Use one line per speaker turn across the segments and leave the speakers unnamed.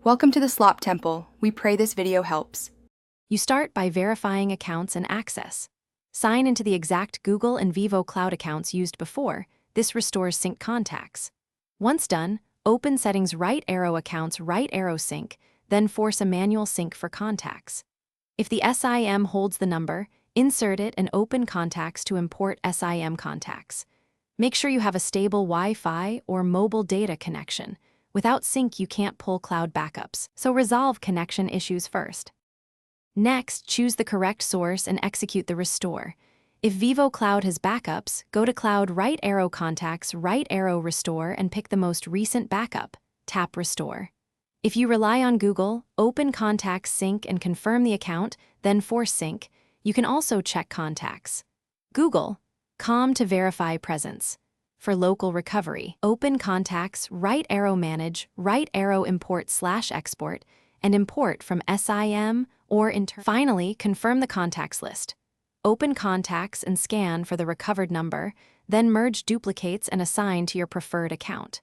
Welcome to the Slop Temple. We pray this video helps.
You start by verifying accounts and access. Sign into the exact Google and Vivo cloud accounts used before. This restores sync contacts. Once done, open Settings right arrow accounts right arrow sync, then force a manual sync for contacts. If the SIM holds the number, insert it and open Contacts to import SIM contacts. Make sure you have a stable Wi-Fi or mobile data connection. Without sync, you can't pull cloud backups, so resolve connection issues first. Next, choose the correct source and execute the restore. If Vivo Cloud has backups, go to Cloud right arrow contacts right arrow restore and pick the most recent backup. Tap Restore. If you rely on Google, open Contacts Sync and confirm the account, then force sync. You can also check contacts. Google, COM to verify presence. For local recovery, open Contacts right arrow manage right arrow import/export and import from SIM or Finally, confirm the contacts list. Open Contacts and scan for the recovered number, then merge duplicates and assign to your preferred account.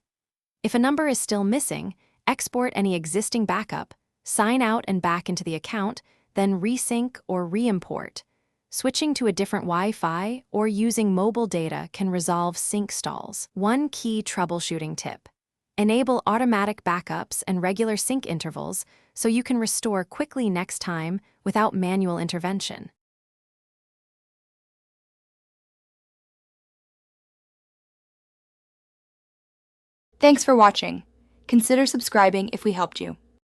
If a number is still missing, export any existing backup, sign out and back into the account, then resync or re-import. Switching to a different Wi-Fi or using mobile data can resolve sync stalls. One key troubleshooting tip: enable automatic backups and regular sync intervals so you can restore quickly next time without manual intervention.
Thanks for watching. Consider subscribing if we helped you.